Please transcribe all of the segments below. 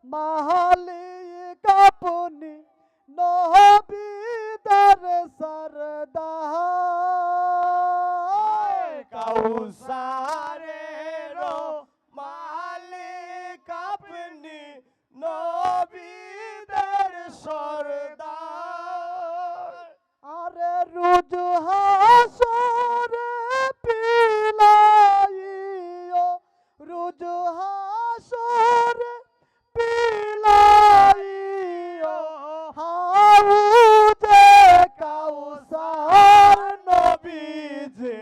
মালিক আপনি নবীদের সরদার কাউসারের মালিক আপনি নবীদের সরদার আরে রোজ হাসরে পিলাইও রোজ হাসরে পিলাইও হাউজে কাউসার নবীজে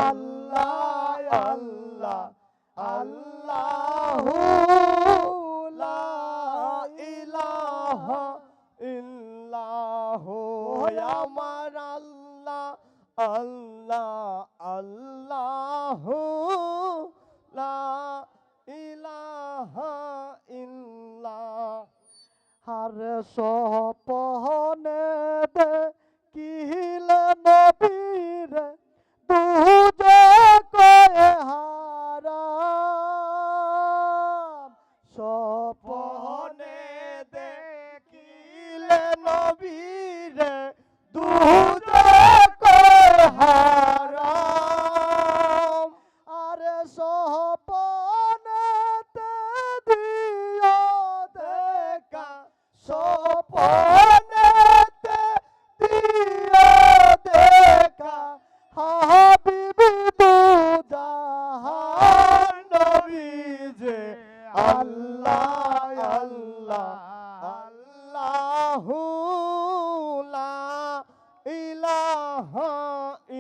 আল্লাহ আল্লাহ আল্লাহু লা ইলাহা ইল্লাহু আমার আল্লাহ আল্লাহ আল্লাহু লা ইলাহা ইল্লাহ হার সপনে দে কিলে নবীরে দুজকে হারাম সপনে দেখিলে নবীরে দুজকে হারাম আরে সপনেতে দিও দেখা সপনেতে দিও দেখা হাবিবি দুজাহান নবীজে আল্লাহ আল্লাহ আল্লাহু লা ইলাহা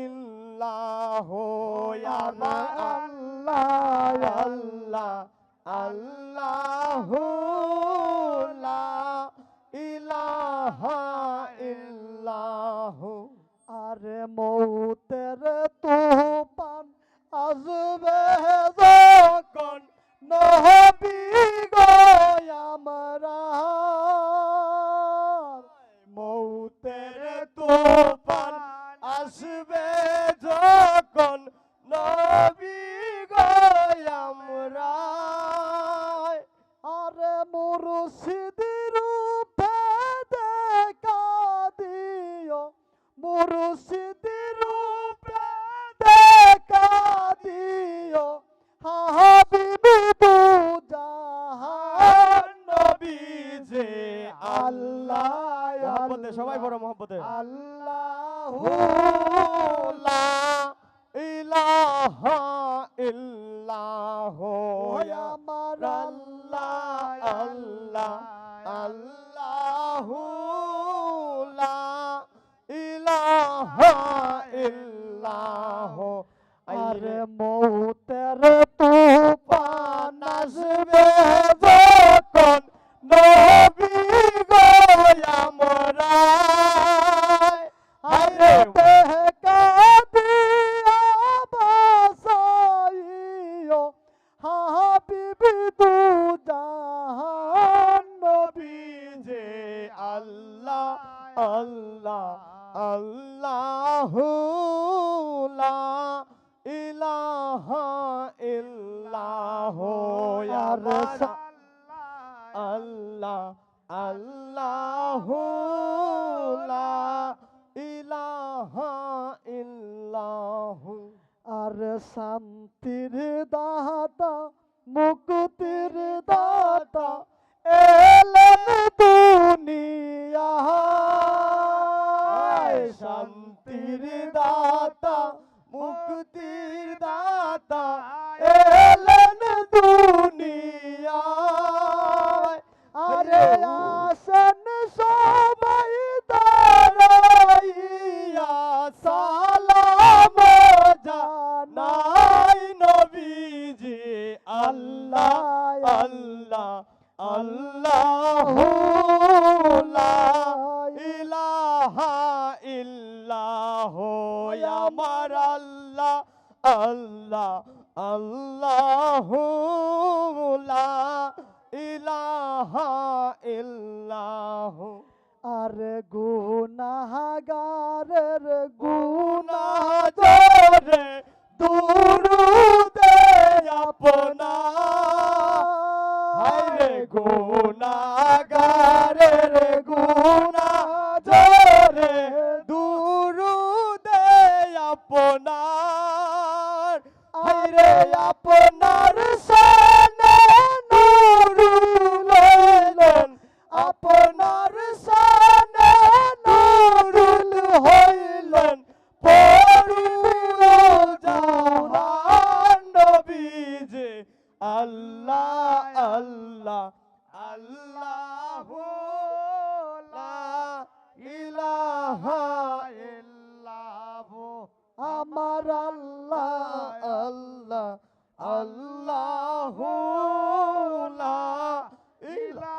ইল্লাহু আমার আল্লাহ আল্লাহ আল্লাহু লা ইলাহা ইল্লাহু আরে মৌতের তুফান আসবে যখন নবী গো আমরা মৌতের তুফান আসবে যখন নবী গো আমরা আরে মুর্শিদি রূপে দেখা দিও মুর্শিদি রূপে দেখা দিও হাবিবি দুজাহান নবীজে আল্লাহ মহব্বতে সবাই বড় মহব্বতে আল্লাহু লা ইলাহা ইল্লাহু আমার আল্লাহ আল্লাহ আল্লাহু লা ইলাহা ইল্লাহু আরে মৌতের তুফান আসবে যখন নবী গো আমরা আরে দেখা দিয়া বাসাইও হাবিবি দুজাহান নবীজে আল্লাহ আল্লাহ আল্লাহু লা ইলাহা ইল্লাহু আমার আল্লাহ আল্লাহু লা ইলাহা ইল্লাহু আর শান্তির দাতা মুক্তির দাতা এলেন দুনিয়ায় শান্তির দাতা মুক্তির দাতা এলেন দুনিয়ায় আরে আসেন সবাই দাঁড়াইয়া সালাম জানাই নবীজি আল্লাহ আল্লাহ আল্লাহু লা ইলাহা ইল্লাহু আমার আল্লাহ আল্লাহ আল্লাহু লা ইলাহা ইল্লাহু আর গুনাহগারের গুনাহ গুনাহগারে দুরুদে আপনার হায়রে গুনাহগারের গুনাহ জরে দুরুদে আপনার হায়রে আপনার শানে নূরুল হইলেন আপনার শানে নূরুল হইলেন পরুল জাহান নবীজি আল্লাহ আল্লাহ আল্লাহু লা ইলাহা ইল্লাহু আমার আল্লাহ আল্লাহ আল্লাহু লা ইলাহা